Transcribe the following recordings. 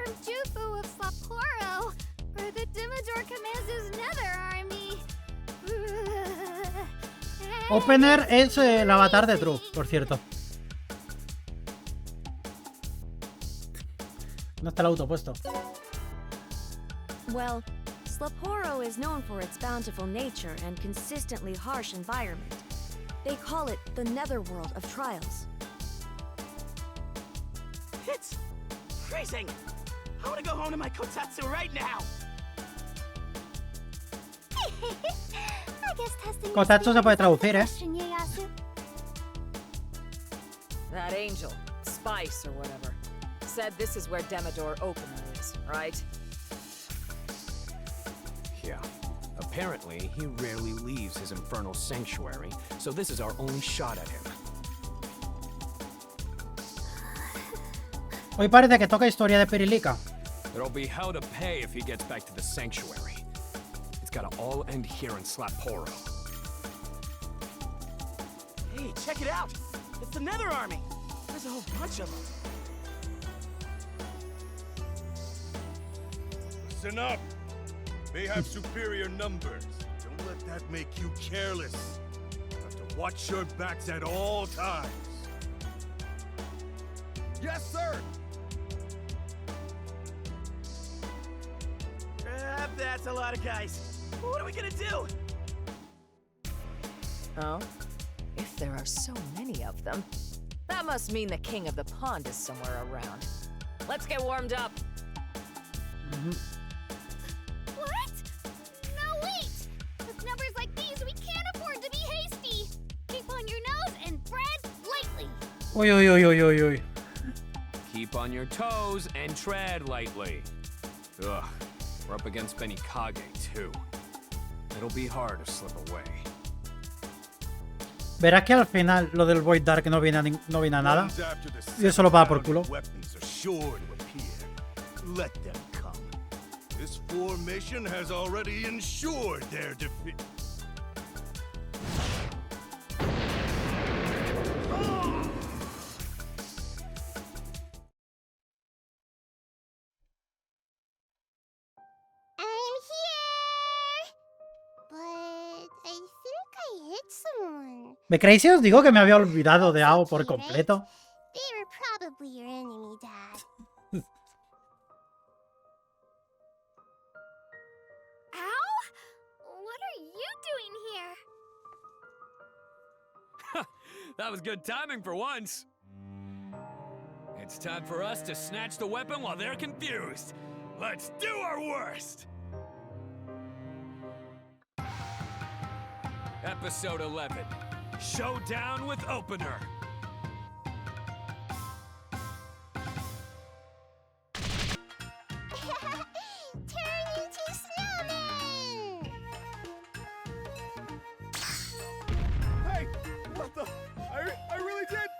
from Jufu of Sapporo, where the Dimmador commands his nether army. Opener es el avatar de True, por cierto. No está el auto puesto. Well, Sapporo is known for its bountiful nature and consistently harsh environment. They call it the netherworld of trials. It's freezing! I want to go home to my kotatsu right now! I guess testing Kotatsu se puede traducir, ¿eh? That angel, Spice or whatever, said this is where Dimmador Opener is, right? Yeah. Apparently, he rarely leaves his infernal sanctuary, so this is our only shot at him. Hoy parece que toca historia de Pirilica. There'll be hell to pay if he gets back to the sanctuary. It's gotta all end here in Sapporo. Hey, check it out! It's the Nether Army! There's a whole bunch of them. Listen up! They have superior numbers. Don't let that make you careless. You have to watch your backs at all times. Yes, sir! That's a lot of guys. What are we gonna do? Oh? If there are so many of them, that must mean the king of the pond is somewhere around. Let's get warmed up. What? No, wait! With numbers like these, we can't afford to be hasty! Keep on your nose and tread lightly! Uy, uy, uy, uy, uy, uy. Keep on your toes and tread lightly. Ugh, we're up against Benikage, too. It'll be hard to slip away. Verás que al final lo del Void Dark no viene a nada. Y eso lo paga por culo. Let them come. This formation has already ensured their defeat. I'm here! But I think I hit someone. ¿Me creéis si os digo que me había olvidado de Ao por completo? They were probably your enemy, Dad. Ow? What are you doing here? That was good timing for once. It's time for us to snatch the weapon while they're confused. Let's do our worst! Episode 11. Showdown with Opener. Turn into snowmen! Hey! What the? I really did!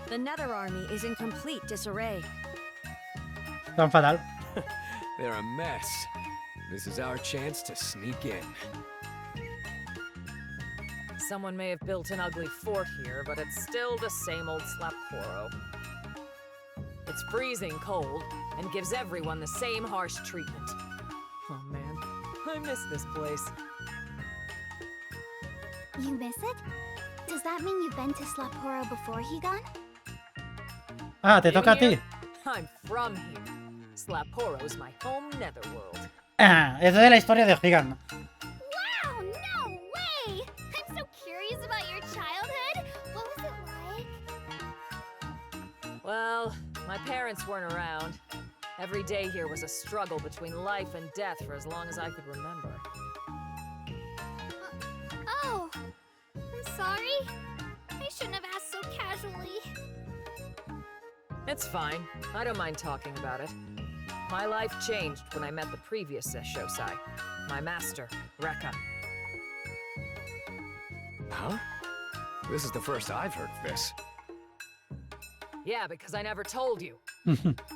The Nether Army is in complete disarray. Tan fatal. They're a mess. This is our chance to sneak in. Someone may have built an ugly fort here, but it's still the same old Sapporo. It's freezing cold and gives everyone the same harsh treatment. Oh man, I miss this place. You miss it? Does that mean you've been to Sapporo before, Higan? Ah, te toca a ti. I'm from here. Sapporo's my home netherworld. Ah, esa es la historia de Higan. Wow, no way! I'm so curious about your childhood. What was it like? Well, my parents weren't around. Every day here was a struggle between life and death for as long as I could remember. Oh, I'm sorry. I shouldn't have asked so casually. It's fine. I don't mind talking about it. My life changed when I met the previous Shosai, my master, Rekka. Huh? This is the first I've heard of this. Yeah, because I never told you.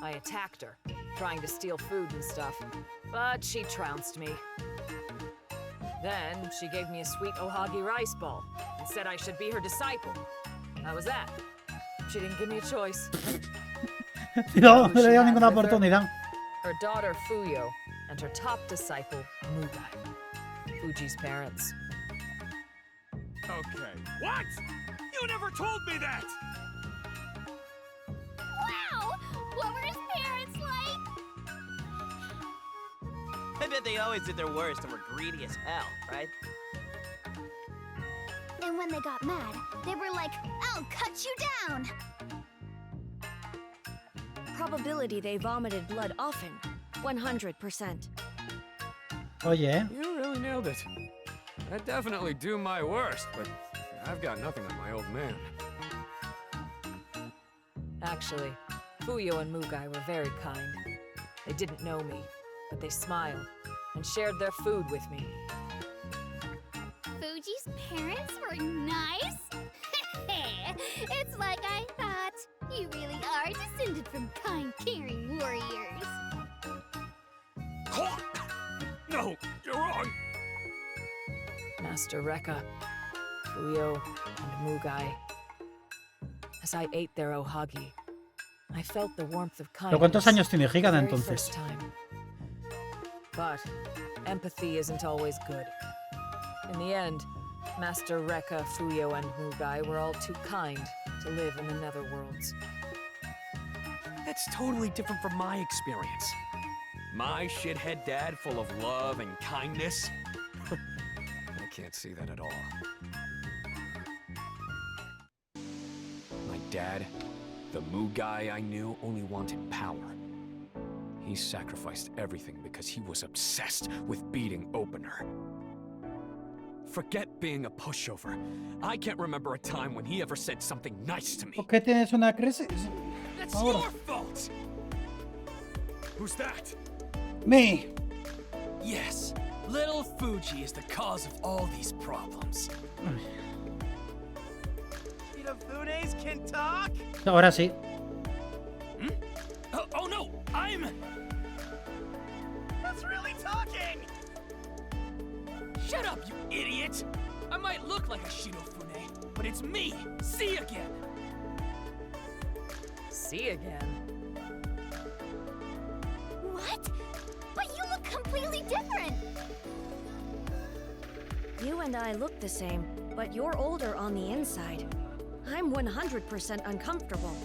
I attacked her, trying to steal food and stuff, but she trounced me. Then she gave me a sweet ohagi rice ball and said I should be her disciple. That was that. She didn't give me a choice. No le dio ninguna oportunidad. Her daughter Fuyo and her top disciple Mugai, Fuji's parents. Okay. What? You never told me that! Wow! What were his parents like? I bet they always did their worst and were greedy as hell, right? And when they got mad, they were like, I'll cut you down! Probability they vomited blood often. 100%. Oye, You really nailed it. I'd definitely do my worst, but I've got nothing on my old man. Actually, Fuyo and Mugai were very kind. They didn't know me, but they smiled and shared their food with me. Fuji's parents were nice? It's like I thought. You really are descended from kind, caring warriors. No, you're wrong. Master Rekka, Fuyo, and Mugai. As I ate their ohagi, I felt the warmth of ¿pero kindness cuántos años tiene for the Hikari very entonces? first time. But empathy isn't always good. In the end, Master Rekka, Fuyo, and Mugai were all too kind to live in the netherworlds. That's totally different from my experience. My shithead dad full of love and kindness? I can't see that at all. My dad, the Mugai I knew, only wanted power. He sacrificed everything because he was obsessed with beating Opener. Forget being a pushover. I can't remember a time when he ever said something nice to me. ¿Por qué tienes una crisis? That's Ahora. your fault! Who's that? Me. Yes, little Fuji is the cause of all these problems. Shinofunes can talk? Ahora sí. Oh no, I'm... That's really talking! Shut up, you idiot! I might look like a Shinofune, but it's me, see again! See again. What? But you look completely different! You and I look the same, but you're older on the inside. I'm 100% uncomfortable.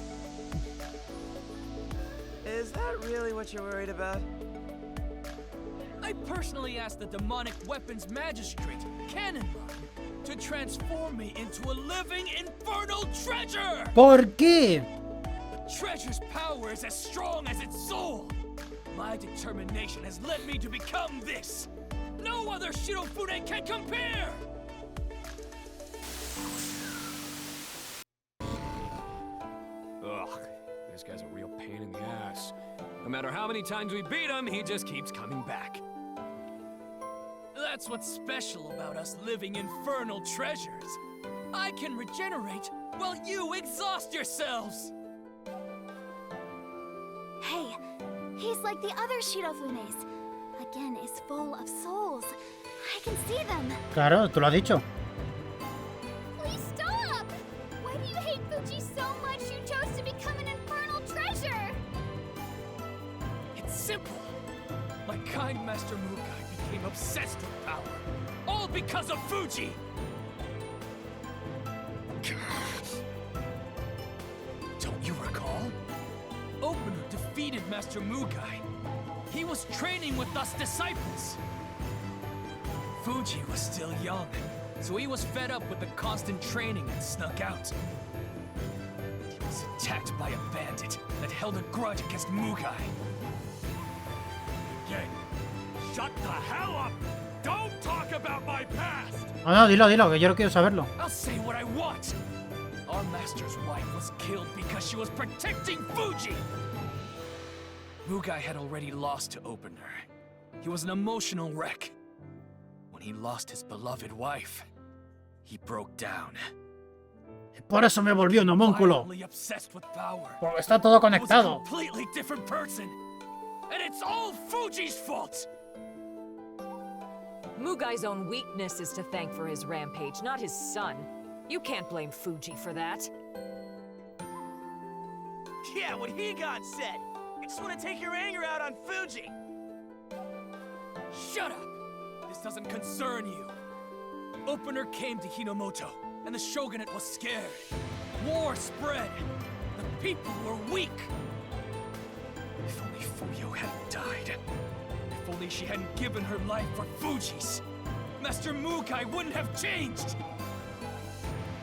Is that really what you're worried about? I personally asked the demonic weapons magistrate, Cannonball, to transform me into a living infernal treasure! ¿Por qué? The treasure's power is as strong as its soul! My determination has led me to become this! No other Shirofune can compare! Ugh, this guy's a real pain in the ass. No matter how many times we beat him, he just keeps coming back. That's what's special about us living infernal treasures. I can regenerate while you exhaust yourselves! Hey, he's like the other Shirofunes. Again, is full of souls. I can see them. Claro, tú lo has dicho. Please stop! Why do you hate Fuji so much you chose to become an infernal treasure? It's simple. My kind Master Mugai became obsessed with power. All because of Fuji! Don't you recall? Opener defeated Master Mugai. He was training with us disciples. Fuji was still young, so he was fed up with the constant training and snuck out. He was attacked by a bandit that held a grudge against Mugai. Okay, shut the hell up! Don't talk about my past! No, no, dilo, que yo no quiero saberlo. I'll say what I want. Our master's wife was killed because she was protecting Fuji. Mugai had already lost to Opener. He was an emotional wreck. When he lost his beloved wife, he broke down. Por eso me volvió un homúnculo. Violently obsessed with power. Porque está todo He was a conectado. completely different person. And it's all Fuji's fault! Mugai's own weakness is to thank for his rampage, not his son. You can't blame Fuji for that. Yeah, what Higan said. I just want to take your anger out on Fuji. Shut up! This doesn't concern you. Opener came to Hinomoto, and the shogunate was scared. War spread. The people were weak. If only Fuyo hadn't died. If only she hadn't given her life for Fuji's. Master Mugai wouldn't have changed.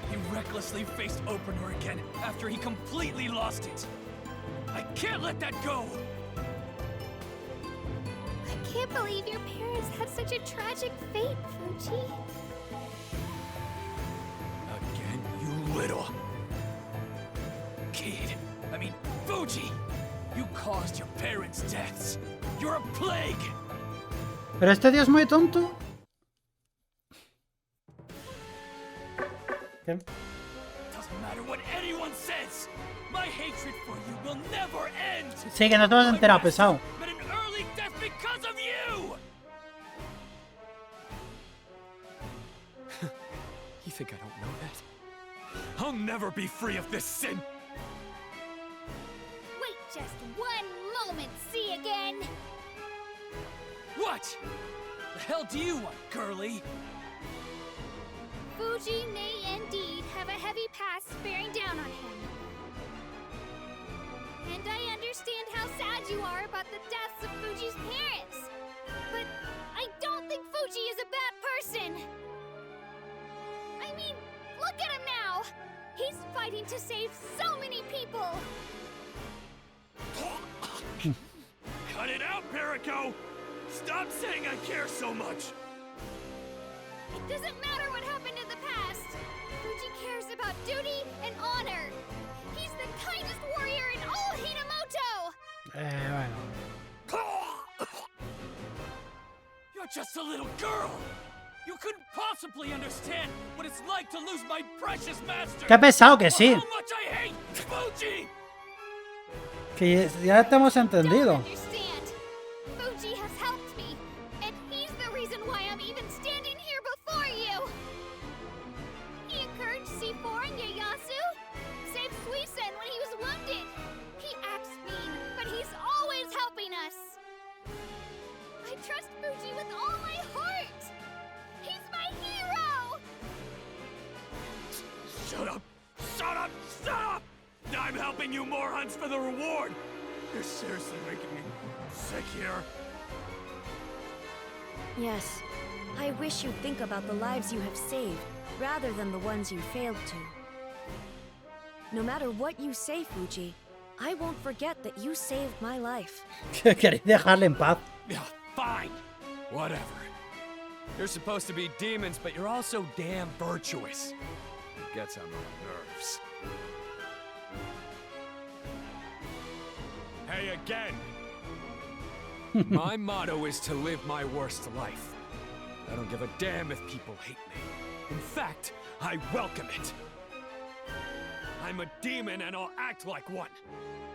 He recklessly faced Opener again after he completely lost it. I can't let that go! I can't believe your parents had such a tragic fate, Fuji. Again, you little... kid. I mean, Fuji! You caused your parents' deaths. You're a plague! Pero este tío es muy tonto. ¿Qué? Doesn't matter what anyone says. My hatred for you will never end. Sí, que no te vas a enterar, pesado. But an early death because of you. You think I don't know that? I'll never be free of this sin! Wait just one moment, see again. What? The hell do you want, girly? Fuji may indeed have a heavy past bearing down on him. And I understand how sad you are about the deaths of Fuji's parents. But I don't think Fuji is a bad person. I mean, look at him now. He's fighting to save so many people. Cut it out, Perico! Stop saying I care so much! It doesn't matter what happened in the past. Fuji cares about duty and honor. He's the kindest warrior in all Hinomoto! Bueno. You're just a little girl. You couldn't possibly understand what it's like to lose my precious master. Qué pesado que sí. How much I hate Fuji. Que ya te hemos entendido. Don't understand. Fuji has helped me, and he's the reason why I'm even standing here before you. He encouraged C4 and Ieyasu, saved Suisen when he was wounded. He acts mean, but he's always helping us. I trust Fuji with all my heart. He's my hero. Shut up! Shut up! Shut up! I'm helping you more hunts for the reward! You're seriously making me sick here. Yes, I wish you'd think about the lives you have saved, rather than the ones you failed to. No matter what you say, Fuji, I won't forget that you saved my life. ¿Queréis dejarle en paz? Yeah, fine. Whatever. You're supposed to be demons, but you're also damn virtuous. It gets on my nerves. Hey, again! My motto is to live my worst life. I don't give a damn if people hate me. In fact, I welcome it. I'm a demon and I'll act like one.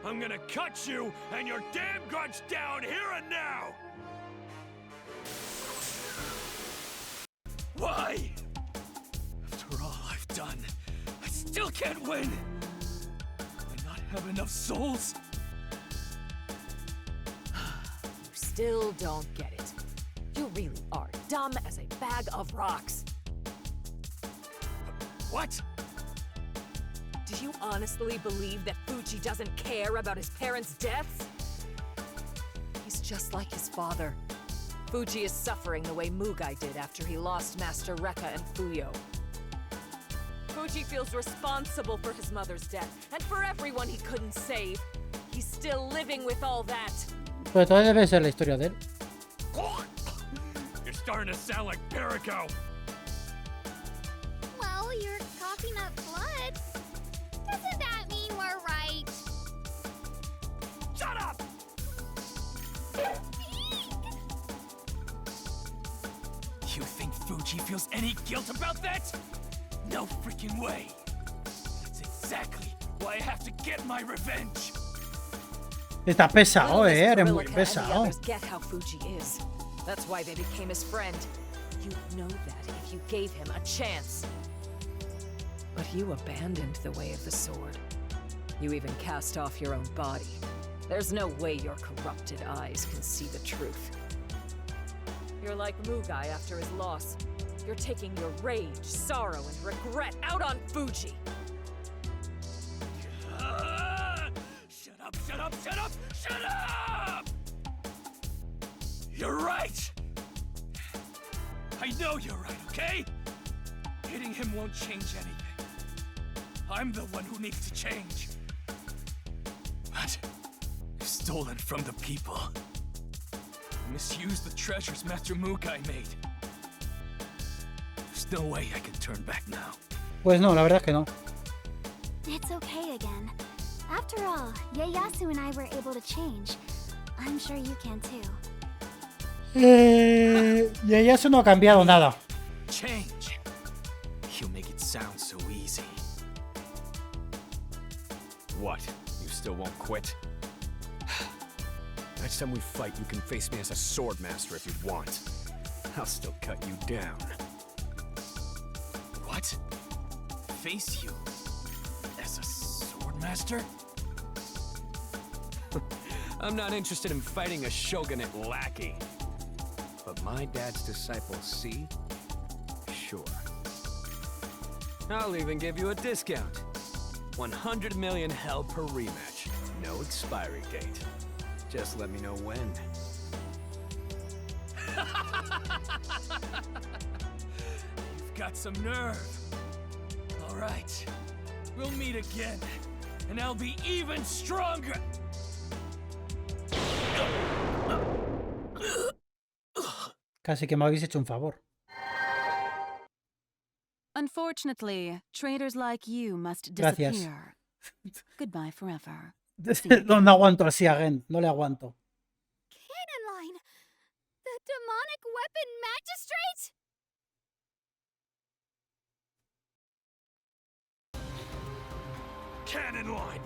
I'm gonna cut you and your damn grudge down here and now! Why? After all I've done, I still can't win. Do I not have enough souls? You still don't get it. You really are dumb as a bag of rocks. What? Do you honestly believe that Fuji doesn't care about his parents' deaths? He's just like his father. Fuji is suffering the way Mugai did after he lost Master Rekka and Fuyo. Fuji feels responsible for his mother's death, and for everyone he couldn't save. He's still living with all that. Pues todavía debe ser la historia de él. You're starting to sound like Perico! Well, you're coughing up blood. Doesn't that mean we're right? Shut up! You think Fuji feels any guilt about that? No freaking way. That's exactly why I have to get my revenge. Está pesado, eres muy Rilke pesado. And the others get how Fuji is. That's why they became his friend. You'd know that if you gave him a chance. But you abandoned the way of the sword. You even cast off your own body. There's no way your corrupted eyes can see the truth. You're like Mugai after his loss. You're taking your rage, sorrow, and regret out on Fuji. Shut up, shut up, shut up, shut up! You're right! I know you're right, okay? Hitting him won't change anything. I'm the one who needs to change. But you've stolen from the people. Misused the treasures Master Mugai made. There's no way I can turn back now. Pues no, la verdad es que no. It's okay again. After all, Ieyasu and I were able to change. I'm sure you can too. Ieyasu no ha cambiado nada. Change. You make it sound so easy. What? You still won't quit? Next time we fight, you can face me as a sword master if you want. I'll still cut you down. What? Face you as a sword master? I'm not interested in fighting a shogunate lackey. But my dad's disciples, see? Sure. I'll even give you a discount. 100 million hell per rematch. No expiry date. Just let me know when. You've got some nerve. All right. We'll meet again, and I'll be even stronger. Casi que me habéis hecho un favor. Unfortunately, traitors like you must Gracias. disappear. Goodbye forever. No aguanto así a Gen, no le aguanto. Cannon line! The demonic weapon magistrate? Cannon line!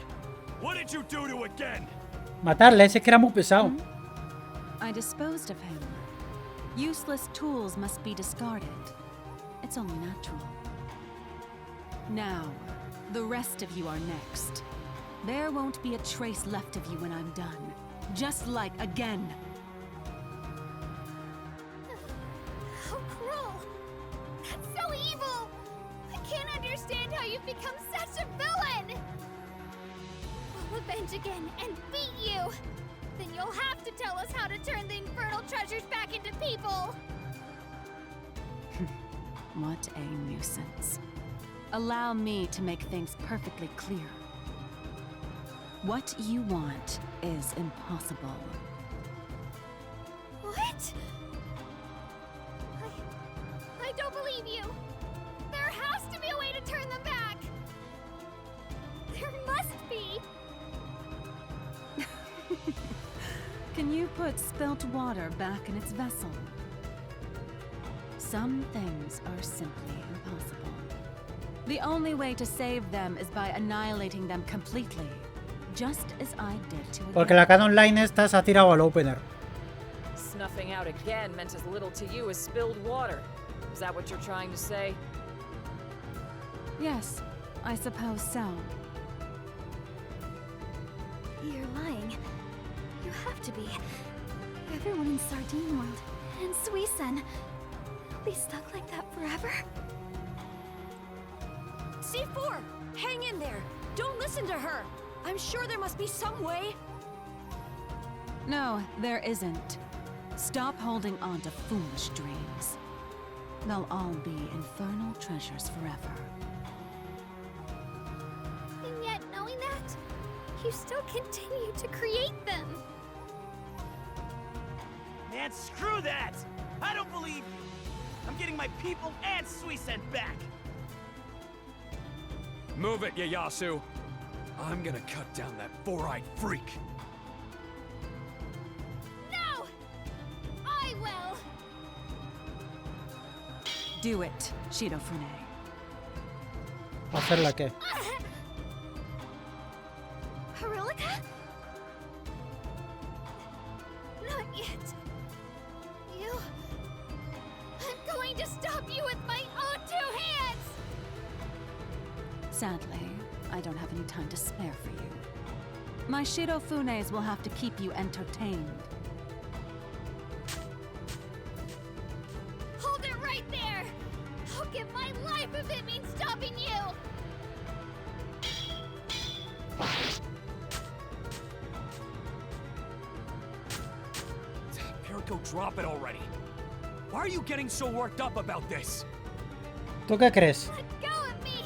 What did you do to again? Matarle, ese es que era muy pesado. I disposed of him. Useless tools must be discarded. It's only natural. Now, the rest of you are next. There won't be a trace left of you when I'm done. Just like again. How cruel! That's so evil! I can't understand how you've become such a villain! We'll avenge again and beat you! Then you'll have to tell us how to turn the infernal treasures back into people! What a nuisance. Allow me to make things perfectly clear. What you want is impossible. What? I don't believe you! There has to be a way to turn them back! There must be! Can you put spilt water back in its vessel? Some things are simply impossible. The only way to save them is by annihilating them completely, just as I did to Porque la Cannon Line esta se ha tirado al opener. Snuffing out again meant as little to you as spilled water. Is that what you're trying to say? Yes, I suppose so. You're lying. You have to be. Everyone in Sardine World and Suisen will be stuck like that forever. C4! Hang in there! Don't listen to her! I'm sure there must be some way! No, there isn't. Stop holding on to foolish dreams. They'll all be infernal treasures forever. And yet, knowing that, you still continue to create them. Man, screw that! I don't believe you! I'm getting my people and Suisen back! Move it, Ieyasu! I'm gonna cut down that four-eyed freak! No! I will! Do it, Shirofune. ¿Hacerla qué? Harulica? Not yet. You... I'm going to stop you with my own two hands! Sadly, I don't have any time to spare for you. My Shirofunes will have to keep you entertained. Hold it right there! I'll give my life if it means stopping you! Pirko, drop it already. Why are you getting so worked up about this? ¿Tú qué crees? Let go of me!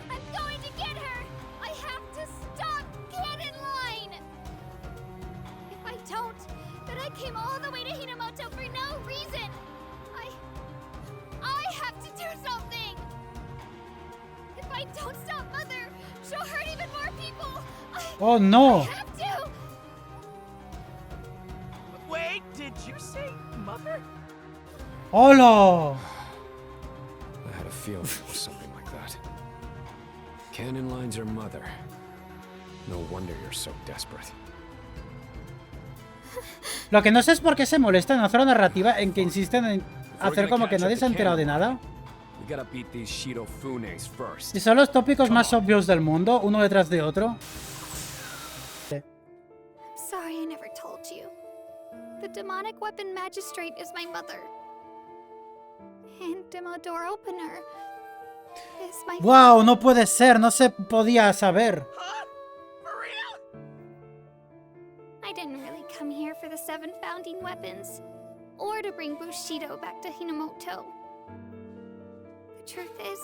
I'm going to get her! I have to stop Cannon Line! If I don't, then I came all the way to Hinamoto for no reason! I have to do something! If I don't stop Mother, she'll hurt even more people! Oh no! I have to! Wait, did you say mother? ¡Hola! I had a feeling it was something like that. Cannon Line's her mother. No wonder you're so desperate. Lo que no sé es por qué se molesta en otra narrativa en que insisten en hacer como que nadie se ha enterado de nada. We gotta beat these Shirofunes first. Y son los tópicos más obvios del mundo, uno detrás de otro. I'm sorry I never told you. The demonic weapon magistrate is my mother. And Demo Door Opener is my ¡Wow! No puede ser, no se podía saber. Huh? For real? I didn't really come here for the 7 founding weapons, or to bring Bushido back to Hinamoto. The truth is,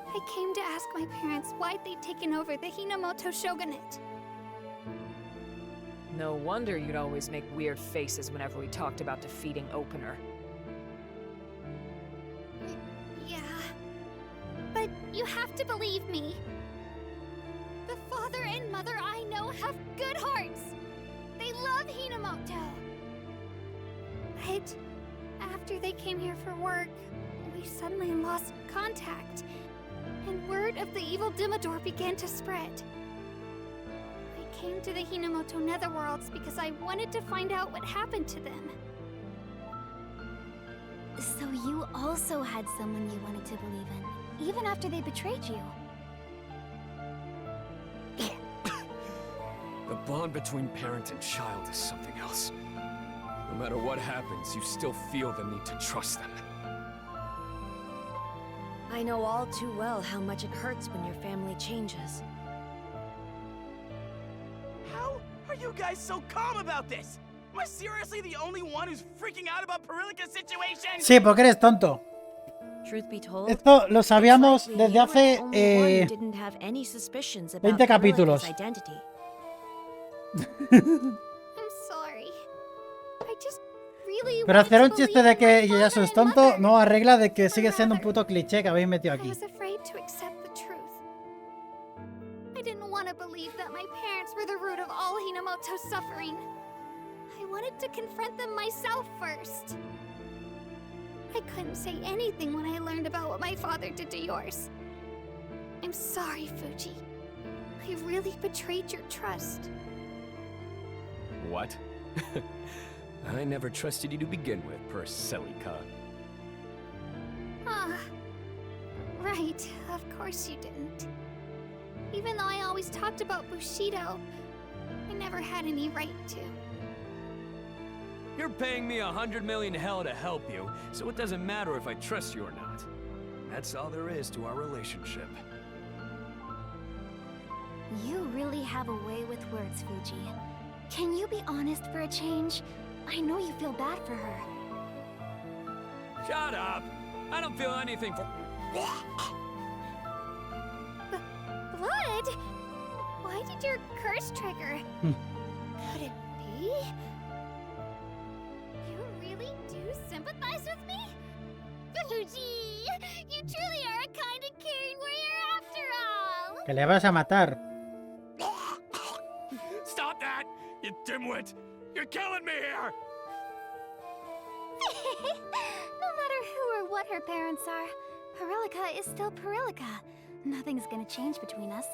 I came to ask my parents why they'd taken over the Hinamoto shogunate. No wonder you'd always make weird faces whenever we talked about defeating Opener. Yeah, but you have to believe me. The father and mother I know have good hearts. They love Hinamoto. But after they came here for work, we suddenly lost contact, and word of the evil Dimmador began to spread. I came to the Hinamoto Netherworlds because I wanted to find out what happened to them. So you also had someone you wanted to believe in, even after they betrayed you. The bond between parent and child is something else. No matter what happens, you still feel the need to trust them. I know all too well how much it hurts when your family changes. How are you guys so calm about this? Am I seriously the only one who's freaking out about Perilika's situation? Sí, porque eres tonto. Truth be told, Esto lo sabíamos it's likely desde you were the hace only one who didn't have any suspicions about 20 capítulos. Perilika's identity. I'm sorry. I just really Pero hacer un wanted to chiste de believe que in my Ieyasu father es and tonto mother. no arregla de que sigue siendo un puto cliché que habéis metido I aquí. was afraid to accept the truth. I didn't want to believe that my parents were the root of all Hinamoto's suffering. I wanted to confront them myself first. I couldn't say anything when I learned about what my father did to yours. I'm sorry, Fuji. I really betrayed your trust. What? I never trusted you to begin with, poor Selika. Ah, right. Of course you didn't. Even though I always talked about Bushido, I never had any right to. You're paying me 100 million hell to help you, so it doesn't matter if I trust you or not. That's all there is to our relationship. You really have a way with words, Fuji. Can you be honest for a change? I know you feel bad for her. Shut up! I don't feel anything for... Blood? Why did your curse trigger? Could it be? You really do sympathize with me? Fuji! You truly are a kind and caring warrior after all! Que le vas a matar. Stop that! You dimwit! You're killing me here! No matter who or what her parents are, Perilika is still Perilika. Nothing's gonna change between us.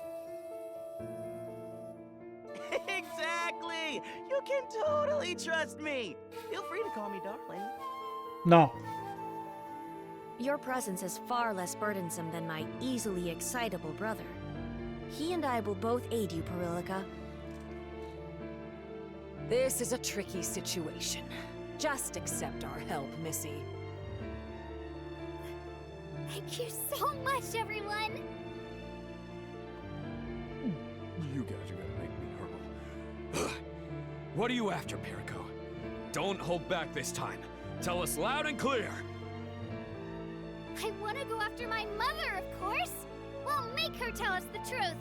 Exactly! You can totally trust me! Feel free to call me darling. No. Your presence is far less burdensome than my easily excitable brother. He and I will both aid you, Perilika. This is a tricky situation. Just accept our help, Missy. Thank you so much, everyone! You guys are gonna make me hurl. What are you after, Perico? Don't hold back this time. Tell us loud and clear. I want to go after my mother, of course! We'll make her tell us the truth!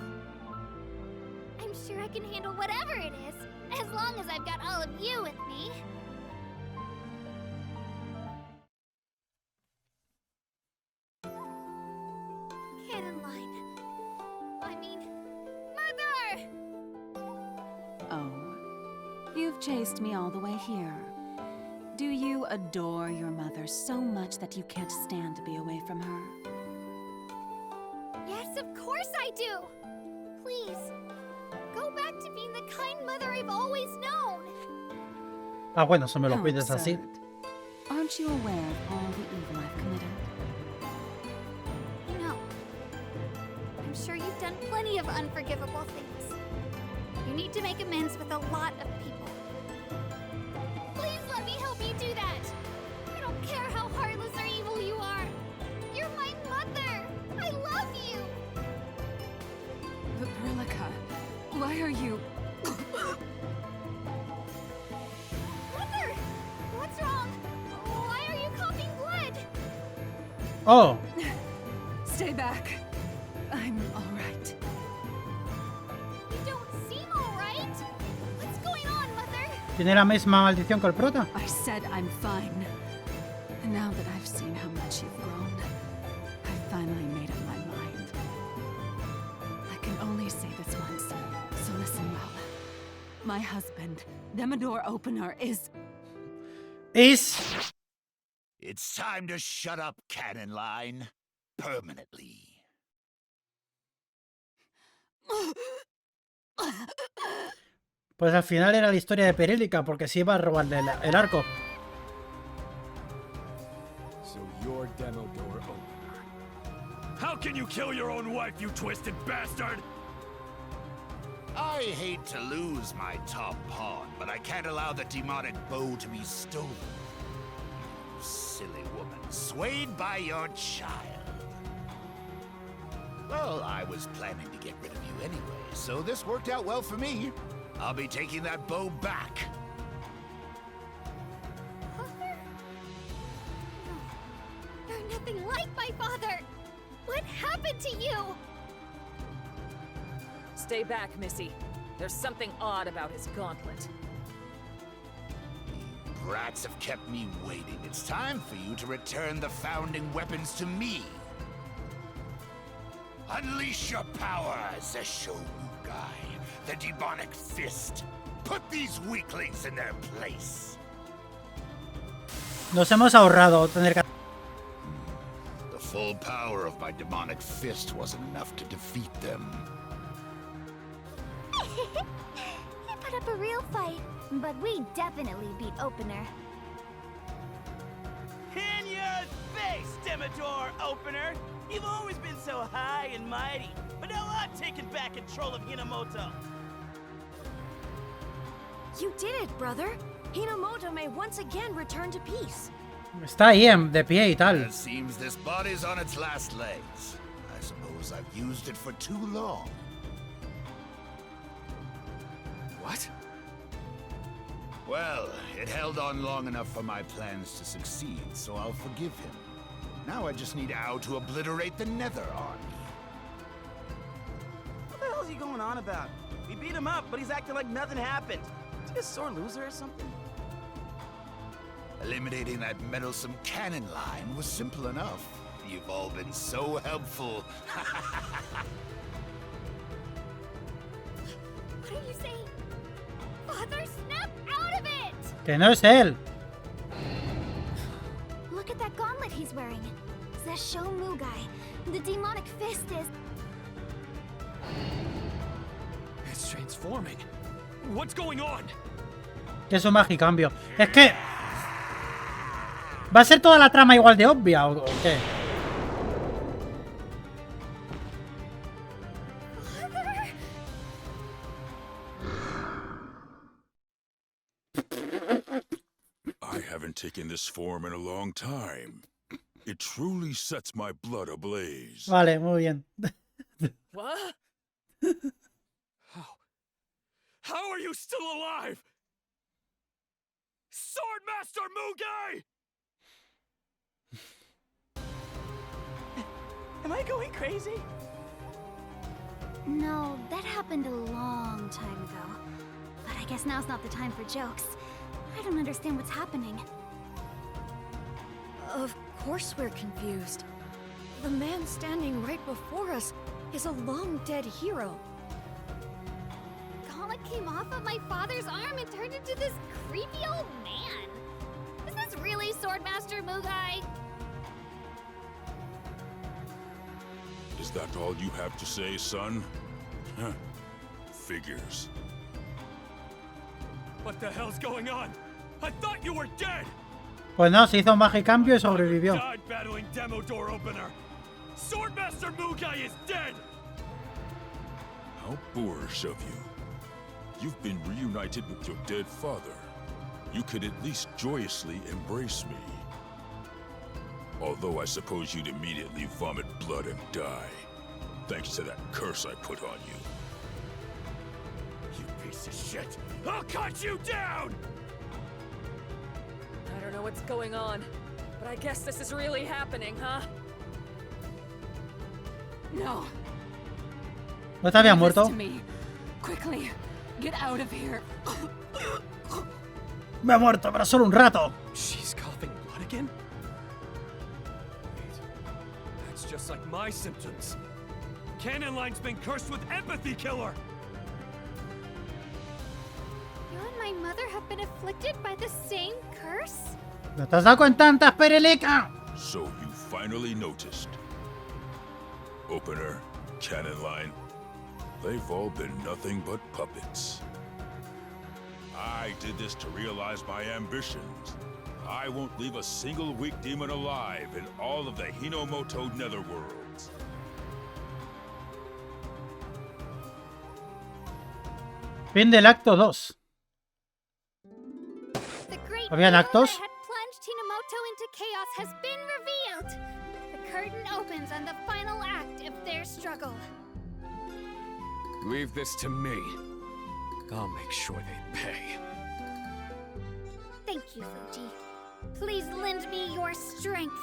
I'm sure I can handle whatever it is, as long as I've got all of you with me. Cannon line. I mean, Mother! Oh, you've chased me all the way here. Do you adore your mother so much that you can't stand to be away from her? Yes, of course I do! Please, go back to being the kind mother I've always known! Ah, bueno, se me lo How pides así. absurd. Aren't you aware of all the evil I've committed? No. I'm sure you've done plenty of unforgivable things. You need to make amends with a lot of people. Please let me help you do that! I don't care how heartless or evil you are! You're my mother! I love you! But Perilika, why are you... Mother! What's wrong? Why are you coughing blood? Oh, Stay back. I'm all right. You don't seem alright! What's going on, Mother? ¿tiene la misma maldición que el prota? I said I'm fine. And now that I've seen how much you've grown, I've finally made up my mind. I can only say this once, so listen well. My husband, Demodor Opener, is... It's time to shut up, Cannon Line. Permanently. Pues al final era la historia de Perilika, porque se iba a robarle el arco. So you're Demodor Opener. How can you kill your own wife, you twisted bastard? I hate to lose my top pawn, but I can't allow the demonic bow to be stolen. You silly woman, swayed by your child. Well, I was planning to get rid of you anyway, so this worked out well for me. I'll be taking that bow back. Father? No. You're nothing like my father! What happened to you? Stay back, Missy. There's something odd about his gauntlet. You brats have kept me waiting. It's time for you to return the founding weapons to me. Unleash your power, Zesho Mugai, the demonic fist. Put these weaklings in their place. Nos hemos ahorrado tener que... The full power of my demonic fist wasn't enough to defeat them. He put up a real fight, but we definitely beat Opener. In your face, Demodor Opener! You've always been so high and mighty, but now I'm taking back control of Hinamoto. You did it, brother. Hinamoto may once again return to peace. Está ahí, de pie y tal. It seems this body's on its last legs. I suppose I've used it for too long. What? Well, it held on long enough for my plans to succeed, so I'll forgive him. Now I just need Ao to obliterate the Nether Army. What the hell is he going on about? We beat him up, but he's acting like nothing happened. Is he a sore loser or something? Eliminating that meddlesome cannon line was simple enough. You've all been so helpful. What are you saying? Father, snap out of it! Que no es él. Look at that gauntlet he's wearing. Zesho Mugai. The demonic fist is... It's transforming. What's going on? Que es un magicambio. Es que... ¿va a ser toda la trama igual de obvia o qué? Father! taken this form in a long time. It truly sets my blood ablaze. Vale, muy bien. What? How are you still alive? Swordmaster Mugai! Am I going crazy? No, that happened a long time ago. But I guess now's not the time for jokes. I don't understand what's happening. Of course we're confused. The man standing right before us is a long-dead hero. Gauntlet came off of my father's arm and turned into this creepy old man. Is this really Swordmaster Mugai? Is that all you have to say, son? Huh. Figures. What the hell's going on? I thought you were dead! Pues no, se hizo un magicambio y sobrevivió. Died battling Demo Door Opener. Swordmaster Mugai is dead! How boorish of you. You've been reunited with your dead father. You could at least joyously embrace me. Although I suppose you'd immediately vomit blood and die. Thanks to that curse I put on you. You piece of shit! I'll cut you down! I don't know what's going on, but I guess this is really happening, huh? No. ¿No te había Leave this muerto? to me. Quickly, get out of here. Me ha muerto, pero solo un rato. She's coughing blood again? Wait, that's just like my symptoms. Cannon Line's been cursed with Empathy Killer! You and my mother have been afflicted by the same curse? ¿No te has dado cuenta antes, Perelica? So you finally noticed. Opener, Cannon Line, they've all been nothing but puppets. I did this to realize my ambitions. I won't leave a single weak demon alive in all of the Hinomoto netherworlds. Fin del acto 2. The great ¿Habían evil actos? that had plunged Hinomoto into chaos has been revealed. The curtain opens on the final act of their struggle. Leave this to me. I'll make sure they pay. Thank you, Fuji. Please lend me your strength.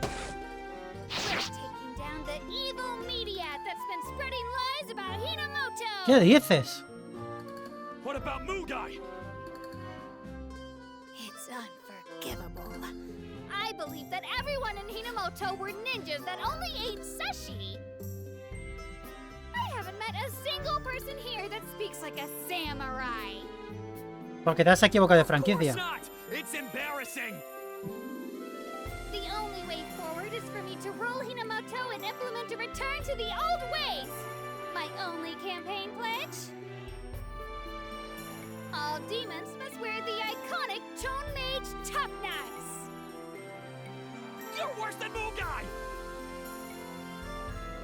We're taking down the evil media that's been spreading lies about Hinomoto. ¿Qué dices? What about Mugai? It's unforgivable. I believe that everyone in Hinomoto were ninjas that only ate sushi. I haven't met a single person here that speaks like a samurai. Porque te has equivocado de Of course franquicia. not! It's embarrassing! The only way forward is for me to rule Hinomoto and implement a return to the old ways. My only campaign pledge? All demons must wear the iconic Chone Mage top knots. You're worse than Mugai!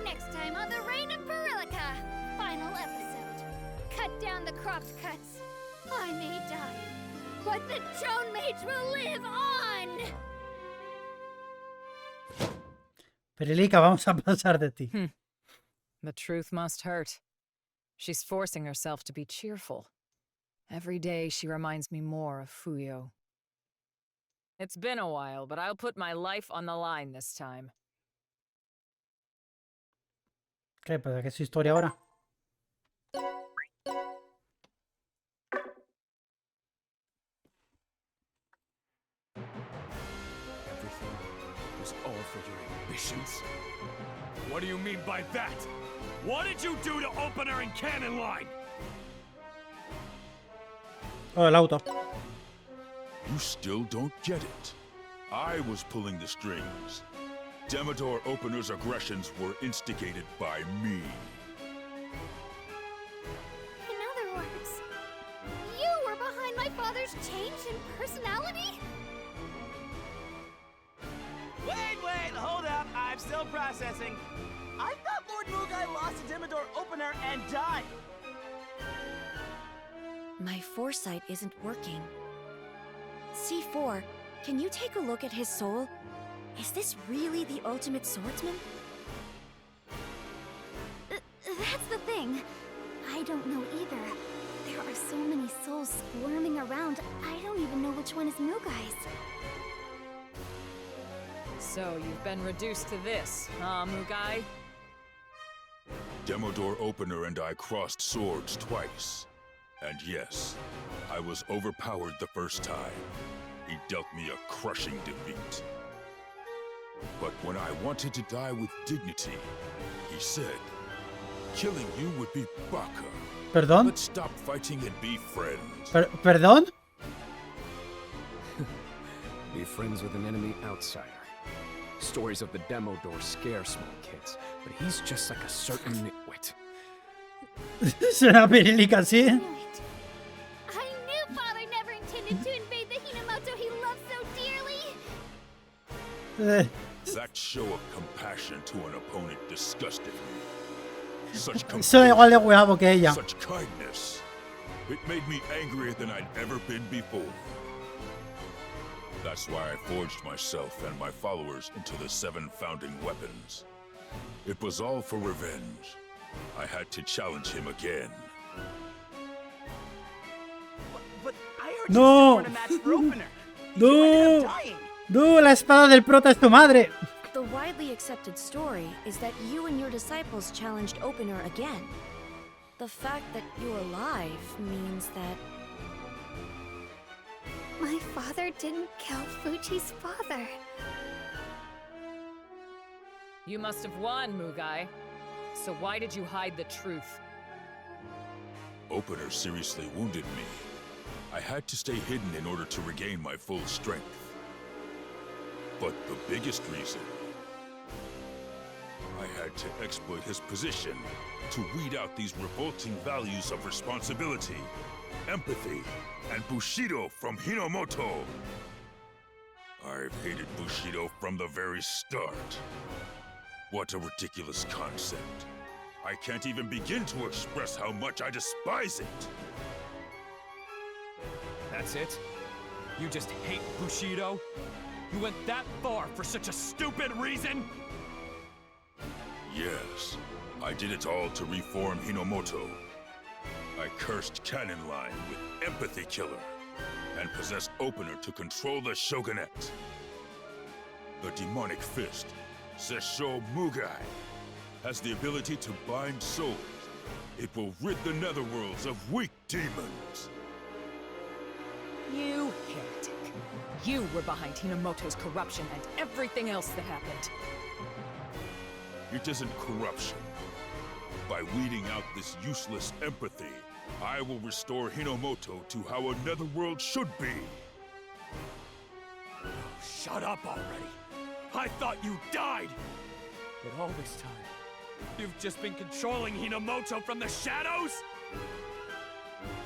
Next time on the Reign of Perilica, final episode. Cut down the cropped cuts. I may die, but the Chone Mage will live on! Perelica, vamos a pasar de ti. The truth must hurt. She's forcing herself to be cheerful. Every day she reminds me more of Fuyo. It's been a while, but I'll put my life on the line this time. ¿Qué? ¿Pero qué es su historia ahora? Everything was all for your ambitions? What do you mean by that? What did you do to Opener and Cannon Line? Oh, el auto. You still don't get it. I was pulling the strings. Demodor Opener's aggressions were instigated by me. In other words, you were behind my father's change in personality? Wait, hold up. I'm still processing. I thought Lord Mugai lost a Demodor Opener and died. My foresight isn't working. C4, can you take a look at his soul? Is this really the ultimate swordsman? That's the thing. I don't know either. There are so many souls squirming around, I don't even know which one is Mugai's. So you've been reduced to this, huh, Mugai? Demo door opener and I crossed swords twice. And yes, I was overpowered the first time. He dealt me a crushing defeat. But when I wanted to die with dignity, he said, killing you would be baka. ¿Perdón? Let's stop fighting and be friends. ¿Perdón? Be friends with an enemy outsider. Stories of the demo door scare small kids, but he's just like a certain nitwit. Suena pirílica, sí. I knew Father never intended to invade the Hinamoto he loved so dearly. That show of compassion to an opponent disgusted me. Such Eso da igual de huevo que ella. such kindness. It made me angrier than I'd ever been before. That's why I forged myself and my followers into the 7 founding weapons. It was all for revenge. I had to challenge him again. But I heard No. you said for a match for opener. No. You ended up dying. ¡No! ¡La espada del prota es tu madre! The widely accepted story is that you and your disciples challenged Opener again. The fact that you're alive means that... My father didn't kill Fuji's father. You must have won, Mugai. So why did you hide the truth? Opener seriously wounded me. I had to stay hidden in order to regain my full strength. But the biggest reason, I had to exploit his position to weed out these revolting values of responsibility, empathy, and Bushido from Hinomoto. I've hated Bushido from the very start. What a ridiculous concept. I can't even begin to express how much I despise it. That's it? You just hate Bushido? You went that far for such a stupid reason? Yes, I did it all to reform Hinomoto. I cursed Cannon Line with Empathy Killer, and possessed Opener to control the Shogunate. The demonic fist, Sessho Mugai, has the ability to bind souls. It will rid the netherworlds of weak demons. You heretic. You were behind Hinamoto's corruption and everything else that happened. It isn't corruption. By weeding out this useless empathy, I will restore Hinomoto to how a netherworld should be. Shut up already! I thought you died! But all this time, you've just been controlling Hinomoto from the shadows?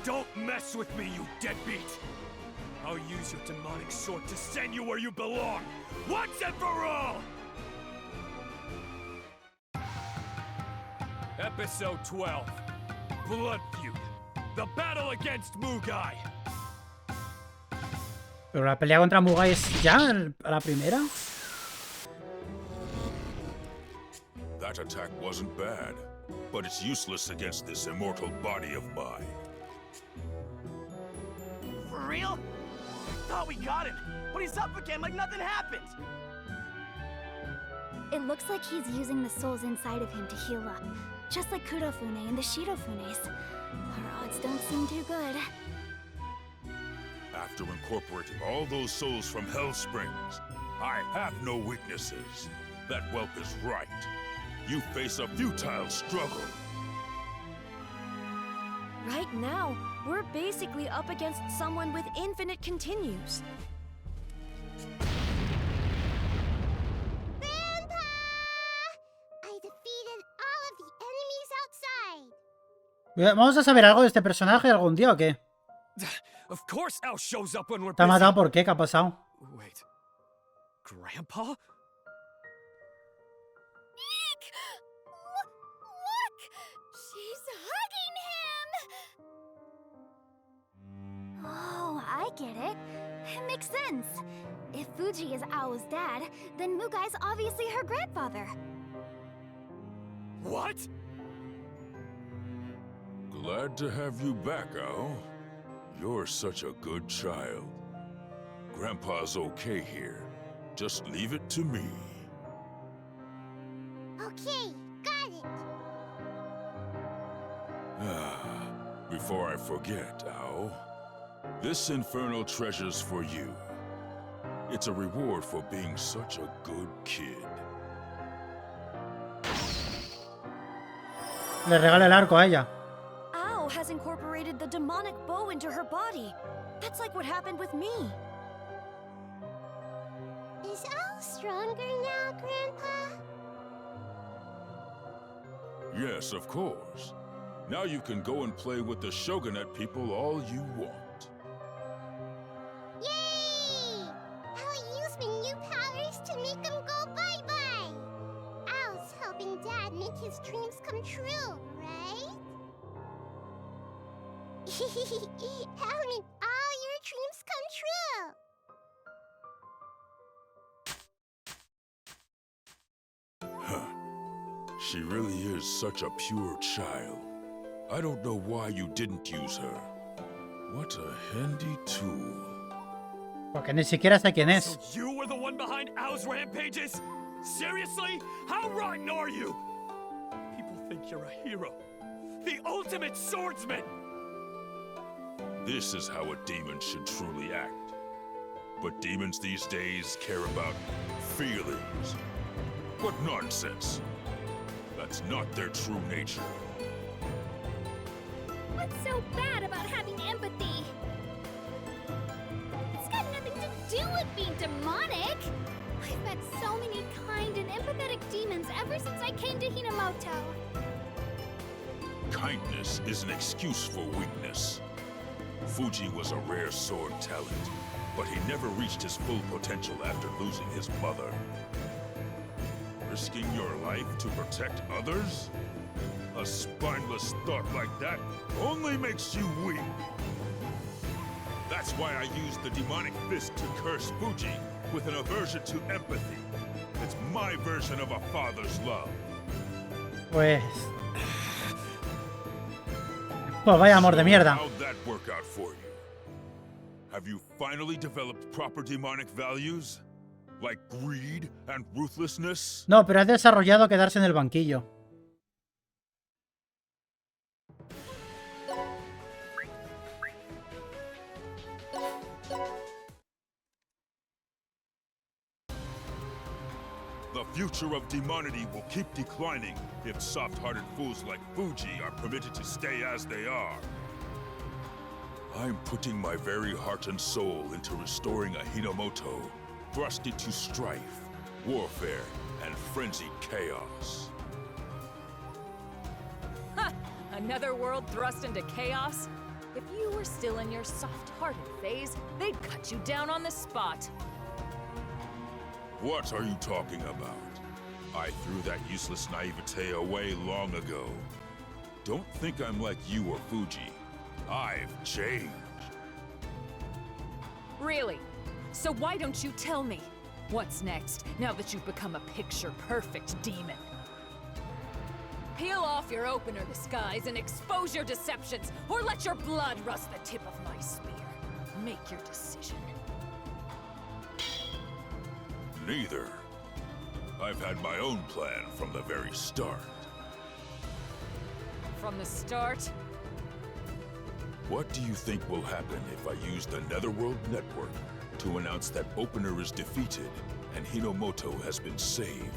Don't mess with me, you deadbeat! I'll use your demonic sword to send you where you belong, once and for all! Episode 12. Blood Feud. The battle against Mugai. Pero la pelea contra Mugai es ya la primera. That attack wasn't bad, but it's useless against this immortal body of mine. For real? I thought we got him, but he's up again like nothing happened. It looks like he's using the souls inside of him to heal up, just like Kurofune and the Shirofunes. Our odds don't seem too good. After incorporating all those souls from Hell Springs, I have no weaknesses. That whelp is right. You face a futile struggle. Right now, we're basically up against someone with infinite continues. I defeated all of the enemies outside. ¿Vamos a saber algo de este personaje algún día o qué? Of course Al shows up when we're ¿Te ha busy. matado por qué? ¿Qué ha pasado? Wait. Grandpa? Eek! Look! She's hugging him! Oh, I get it. It makes sense. If Fuji is Ao's dad, then Mugai's obviously her grandfather. What? Glad to have you back, Ao. You're such a good child. Grandpa's okay here. Just leave it to me. Okay, got it. Before I forget, Ao, this infernal treasure's for you. It's a reward for being such a good kid. Le regala el arco a ella. Ao has incorporated the demonic bow into her body. That's like what happened with me. Is Ao stronger now, Grandpa? Yes, of course. Now you can go and play with the Shogunate people all you want. Yay! Ao used my new powers to make him go bye-bye. Ao's helping Dad make his dreams come true, right? Ao made all your dreams come true. She really is such a pure child. I don't know why you didn't use her. What a handy tool. Porque ni siquiera sé quién es. So you were the one behind Ao's rampages? Seriously? How rotten are you? People think you're a hero. The ultimate swordsman! This is how a demon should truly act. But demons these days care about feelings. What nonsense. That's not their true nature. What's so bad about having empathy? It's got nothing to do with being demonic. I've met so many kind and empathetic demons ever since I came to Hinamoto. Kindness is an excuse for weakness. Fuji was a rare sword talent, but he never reached his full potential after losing his mother. Risking your life to protect others? A spineless thought like that only makes you weak. That's why I used the demonic fist to curse Fuji with an aversion to empathy. It's my version of a father's love. Pues vaya amor de mierda. How'd that work out for you? Have you finally developed proper demonic values? Like greed and ruthlessness? No, pero has desarrollado quedarse en el banquillo. The future of demonity will keep declining if soft-hearted fools like Fuji are permitted to stay as they are. I'm putting my very heart and soul into restoring a Hinamoto thrust into strife, warfare, and frenzied chaos. Ha! Another world thrust into chaos? If you were still in your soft-hearted phase, they'd cut you down on the spot. What are you talking about? I threw that useless naivete away long ago. Don't think I'm like you or Fuji. I've changed. Really? So why don't you tell me? What's next, now that you've become a picture-perfect demon? Peel off your opener disguise and expose your deceptions, or let your blood rust the tip of my spear. Make your decision. Neither. I've had my own plan from the very start. From the start? What do you think will happen if I use the Netherworld Network to announce that Opener is defeated and Hinomoto has been saved?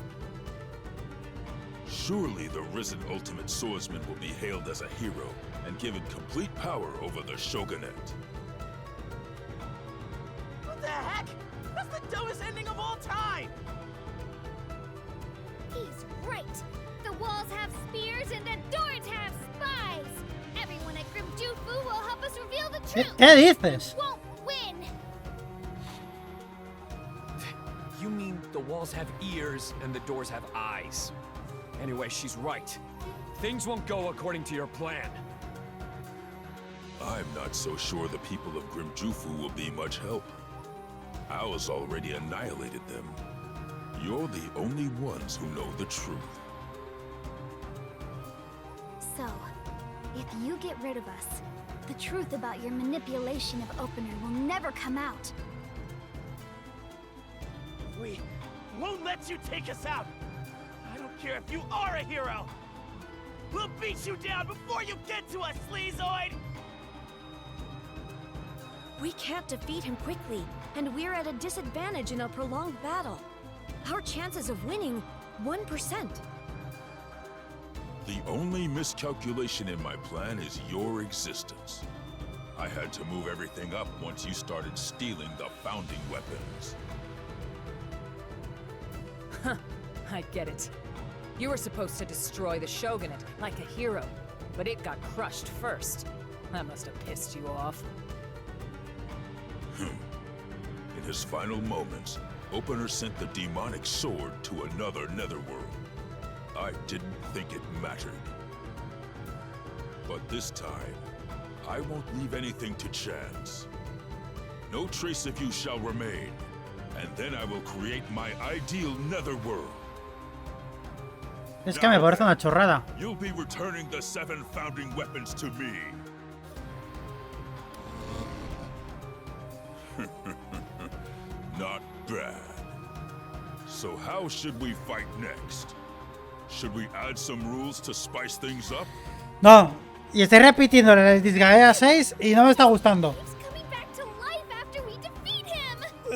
Surely the risen Ultimate Swordsman will be hailed as a hero and given complete power over the Shogunate. What the heck? That's the dumbest ending of all time! He's right. The walls have spears and the doors have spies. Everyone at Grimjufu will help us reveal the truth. ¿Qué dices? Won't win. You mean the walls have ears and the doors have eyes? Anyway, she's right. Things won't go according to your plan. I'm not so sure the people of Grimjufu will be much help. Owl's already annihilated them. You're the only ones who know the truth. So, if you get rid of us, the truth about your manipulation of Opener will never come out. We won't let you take us out. I don't care if you are a hero. We'll beat you down before you get to us, Sleazoid! We can't defeat him quickly, and we're at a disadvantage in a prolonged battle. Our chances of winning, 1%. The only miscalculation in my plan is your existence. I had to move everything up once you started stealing the founding weapons. Huh, I get it. You were supposed to destroy the Shogunate like a hero, but it got crushed first. That must have pissed you off. In his final moments, Opener sent the demonic sword to another netherworld. I didn't think it mattered. But this time, I won't leave anything to chance. No trace of you shall remain, and then I will create my ideal netherworld. Es que me parece una chorrada. You'll be returning the 7 founding weapons to me. Not bad. So how should we fight next? Should we add some rules to spice things up? No, y estoy repitiendo el Disgaea 6 y no me está gustando.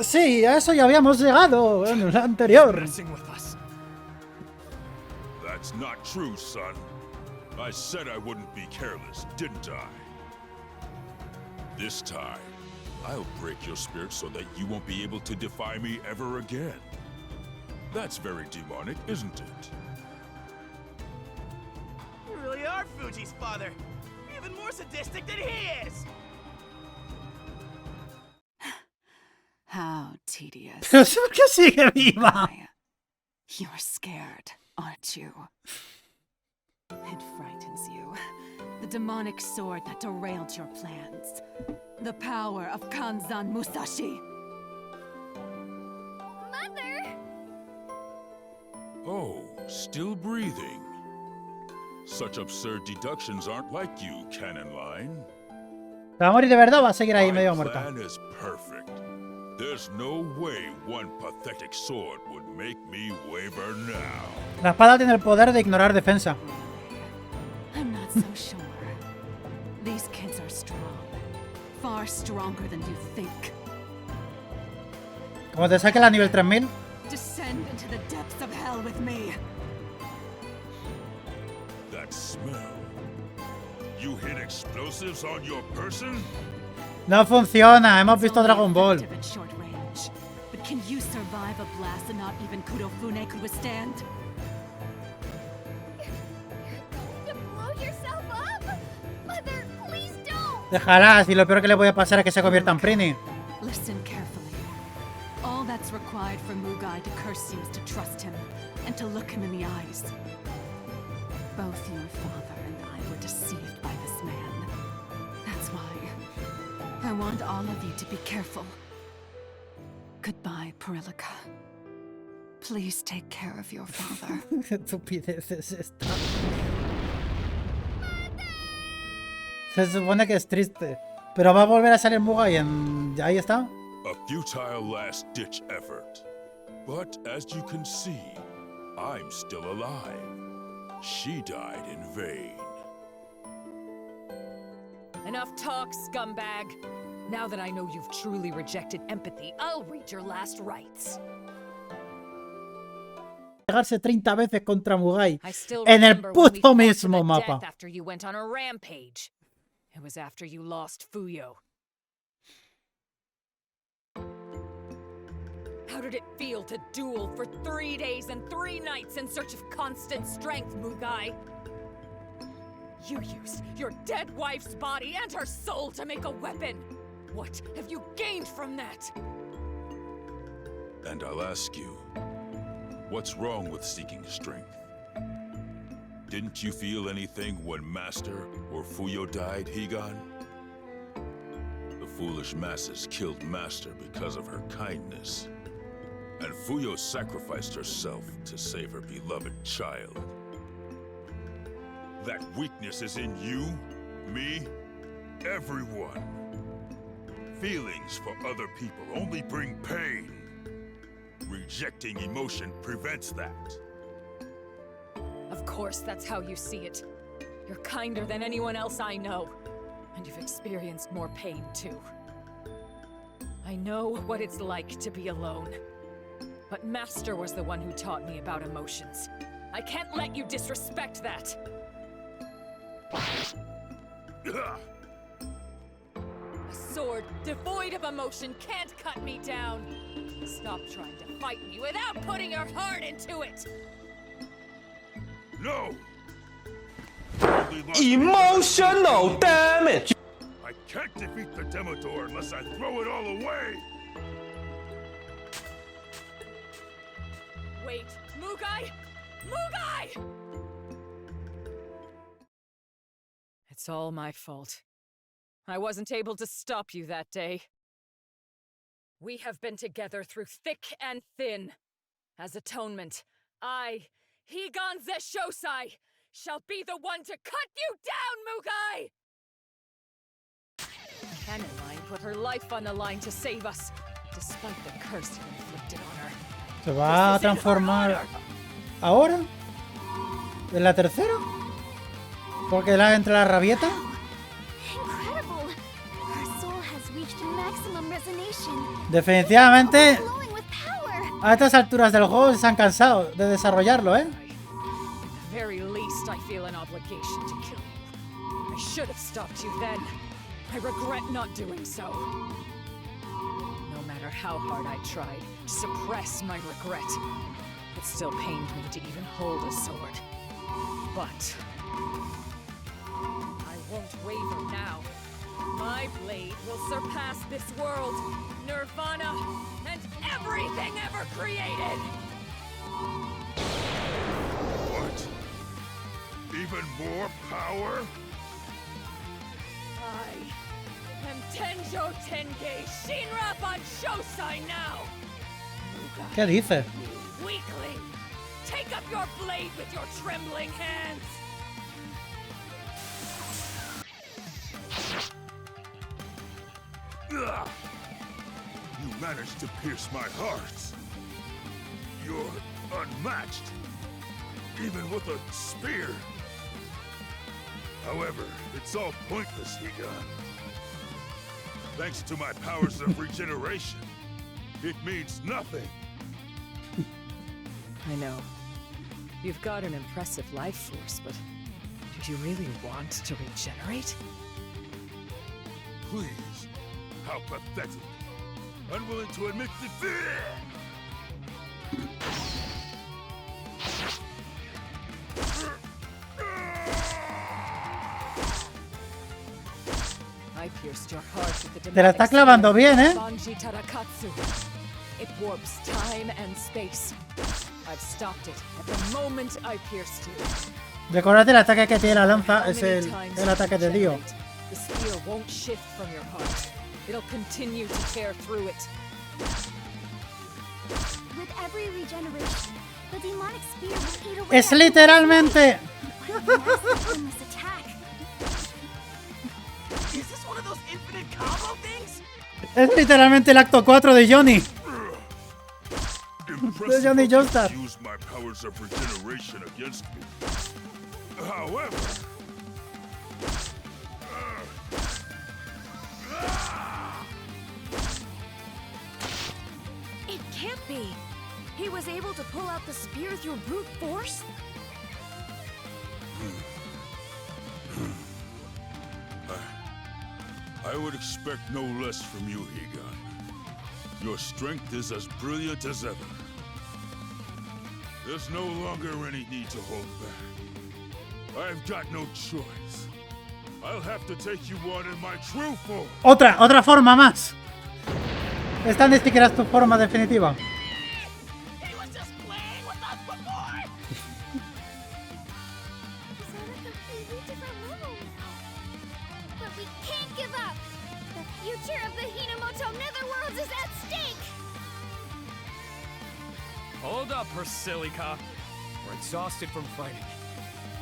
Sí, a eso ya habíamos llegado en el anterior. That's not true, son. I said I wouldn't be careless, didn't I? This time, I'll break your spirit so that you won't be able to defy me ever again. That's very demonic, isn't it? You really are Fuji's father. Even more sadistic than he is. How tedious. Pero ¿por qué sigue viva? You're scared, aren't you? It frightens you. The demonic sword that derailed your plans. The power of Kanzan Musashi. Mother! Oh, still breathing. Such absurd deductions aren't like you, Cannon Line. ¿Se va a morir de verdad o va a seguir ahí medio muerta? My plan is perfect. There's no way one pathetic sword would make me waver now. La espada tiene el poder de ignorar defensa. I'm not so sure. These kids are strong. Far stronger than you think. Como te saque la nivel 3000. Descend into the depths of hell with me. That smell. You hid explosives on your person? No funciona, hemos visto Dragon Ball. At short range. But can you survive a blast that not even Kudofune could withstand? You're going to blow yourself up? Mother, please don't! Déjala, si lo peor que le puede pasar es que se convierta en Prini. Listen carefully. All that's required for Mugai to curse you is to trust him and to look him in the eyes. Both your father and I were deceived by this man. That's why I want all of you to be careful. Goodbye, Perilika. Please take care of your father. Qué estupidez es esta. Se supone que es triste. Pero va a volver a salir Mugai en... Ahí está. A futile last-ditch effort. But as you can see, I'm still alive. She died in vain. Enough talk, scumbag. Now that I know you've truly rejected empathy, I'll read your last rites. Pegarse 30 veces contra Mugai. I still En el remember when we puto fought to mismo the mapa. death after you went on a rampage. It was after you lost Fuyo. How did it feel to duel for 3 days and 3 nights in search of constant strength, Mugai? You used your dead wife's body and her soul to make a weapon. What have you gained from that? And I'll ask you, what's wrong with seeking strength? Didn't you feel anything when Master or Fuyo died, Higan? The foolish masses killed Master because of her kindness. And Fuyo sacrificed herself to save her beloved child. That weakness is in you, me, everyone. Feelings for other people only bring pain. Rejecting emotion prevents that. Of course, that's how you see it. You're kinder than anyone else I know. And you've experienced more pain, too. I know what it's like to be alone. But Master was the one who taught me about emotions. I can't let you disrespect that! A sword devoid of emotion can't cut me down! Stop trying to fight me without putting your heart into it! No! Emotional damage! I can't defeat the Demodor unless I throw it all away! Wait, Mugai! Mugai! It's all my fault. I wasn't able to stop you that day. We have been together through thick and thin. As atonement, I, Higan Zeshosai, shall be the one to cut you down, Mugai! Cannonline put her life on the line to save us, despite the curse you inflicted on her. ¿Se va a transformar ahora? ¿En la tercera? ¿Porque la entre la rabieta? Incredible! Her soul has reached maximum resonation. Definitivamente, Glowing with power. a estas alturas del juego se han cansado de desarrollarlo, ¿eh? At the very least, I feel an obligation to kill you. I should have stopped you then. I regret not doing so. No matter how hard I tried to suppress my regret, it still pained me to even hold a sword. But I won't waver now. My blade will surpass this world, Nirvana, and everything ever created! What? Even more power? I am Tenjo Tenge Shinra Banshosai now! ¿Qué dice? You weakling! Take up your blade with your trembling hands! Ugh. You managed to pierce my heart. You're unmatched, even with a spear. However, it's all pointless, Higan. Thanks to my powers of regeneration, it means nothing. I know. You've got an impressive life force, but do you really want to regenerate? Please, how pathetic. Unwilling to admit defeat! I pierced your heart with the Te la está clavando bien, ¿eh? Banji Tarakatsu. It warps time and space. I've stopped it at the moment I pierced you. Recordad el ataque que tiene la lanza, es el ataque de Dio. The spear won't shift from your heart. It'll continue to tear through it. With every regeneration, the demonic spear will eat away. Es literalmente... This attack. Is this one of those infinite combo things? Es literalmente el acto 4 de Johnny. De Johnny Joestar. Use my powers of regeneration against me. However, It can't be. He was able to pull out the spear through brute force? I would expect no less from you, Higan. Your strength is as brilliant as ever. There's no longer any need to hold back. I've got no choice. I'll have to take you on in my true form. Otra forma más. Esta ni siquiera es tu forma definitiva. He was just playing with us before! He's on a completely different level now. But we can't give up. The future of the Hinomoto Netherworlds is at stake! Hold up, Persilica. We're exhausted from fighting.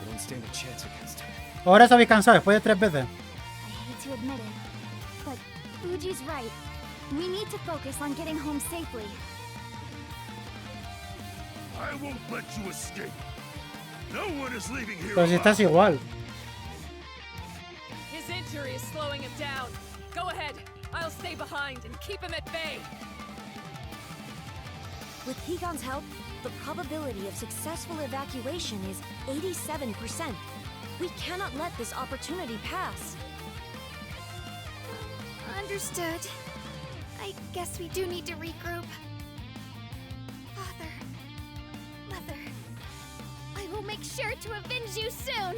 We don't stand a chance against him. Ahora estáis cansados después de 3 veces. I hate to admit it, but Fuji's right. We need to focus on getting home safely. I won't let you escape. No one is leaving here Pero si estás igual. His injury is slowing him down. Go ahead. I'll stay behind and keep him at bay. With Higan's help, the probability of successful evacuation is 87%. We cannot let this opportunity pass. Understood. I guess we do need to regroup. Father, Mother, I will make sure to avenge you soon!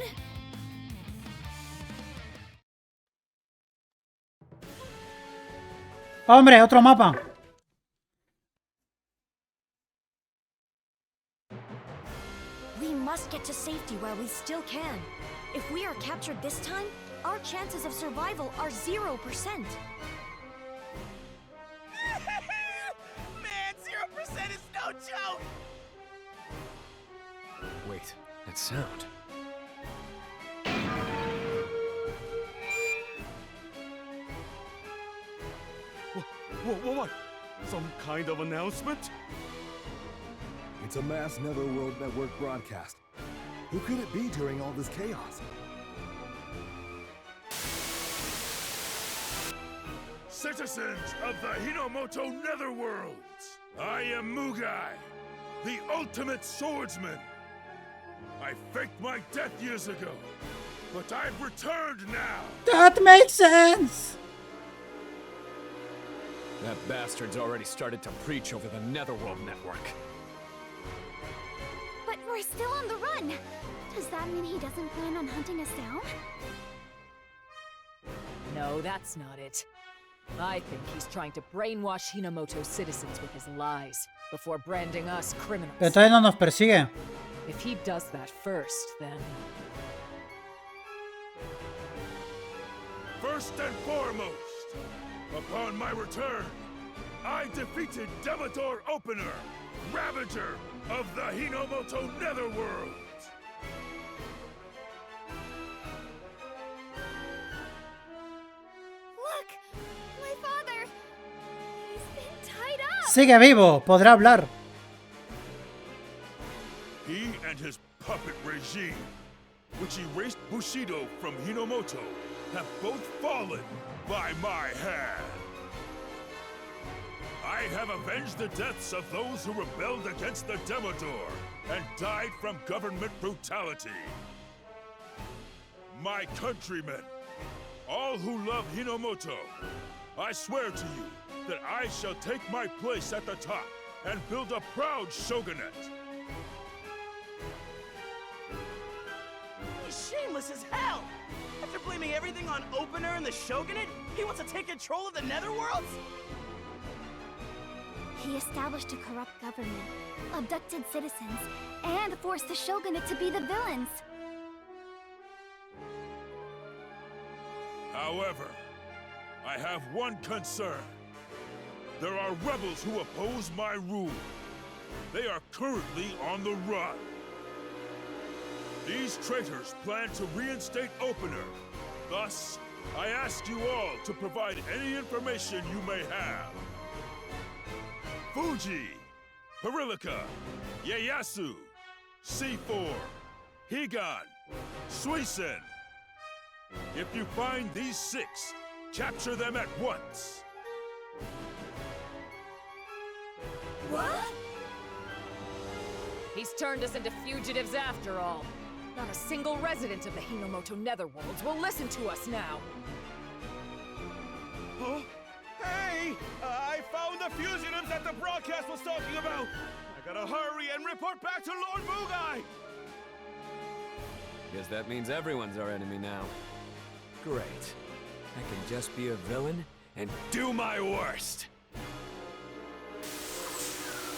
¡Hombre, otro mapa! We must get to safety while we still can. If we are captured this time, our chances of survival are 0%. Man, 0% is no joke! Wait, that sound. What? Some kind of announcement? It's a mass Netherworld network broadcast. Who could it be during all this chaos? Citizens of the Hinomoto Netherworlds, I am Mugai, the ultimate swordsman. I faked my death years ago, but I've returned now. That makes sense! That bastard's already started to preach over the Netherworld network. But we're still on the run. Does that mean he doesn't plan on hunting us down? No, that's not it. I think he's trying to brainwash Hinomoto citizens with his lies before branding us criminals. Pero todavía no nos persigue. If he does that first, then... First and foremost, upon my return, I defeated Demodor Opener, Ravager of the Hinomoto Netherworld. Look! My father! He's been tied up! Sigue vivo, podrá hablar. He and his puppet regime, which erased Bushido from Hinomoto, have both fallen by my hand. I have avenged the deaths of those who rebelled against the Demodor and died from government brutality. My countrymen, all who love Hinomoto, I swear to you that I shall take my place at the top and build a proud shogunate. He's shameless as hell! After blaming everything on Opener and the Shogunate, he wants to take control of the Netherworlds? He established a corrupt government, abducted citizens, and forced the Shogunate to be the villains. However, I have one concern. There are rebels who oppose my rule. They are currently on the run. These traitors plan to reinstate Opener. Thus, I ask you all to provide any information you may have. Fuji, Perilica, Ieyasu, C4, Higan, Suisen. If you find these 6, capture them at once. What? He's turned us into fugitives after all. Not a single resident of the Hinomoto Netherworlds will listen to us now. Huh? Hey! I found the fugitives that the broadcast was talking about! I gotta hurry and report back to Lord Mugai! Guess that means everyone's our enemy now. Great. I can just be a villain and do my worst.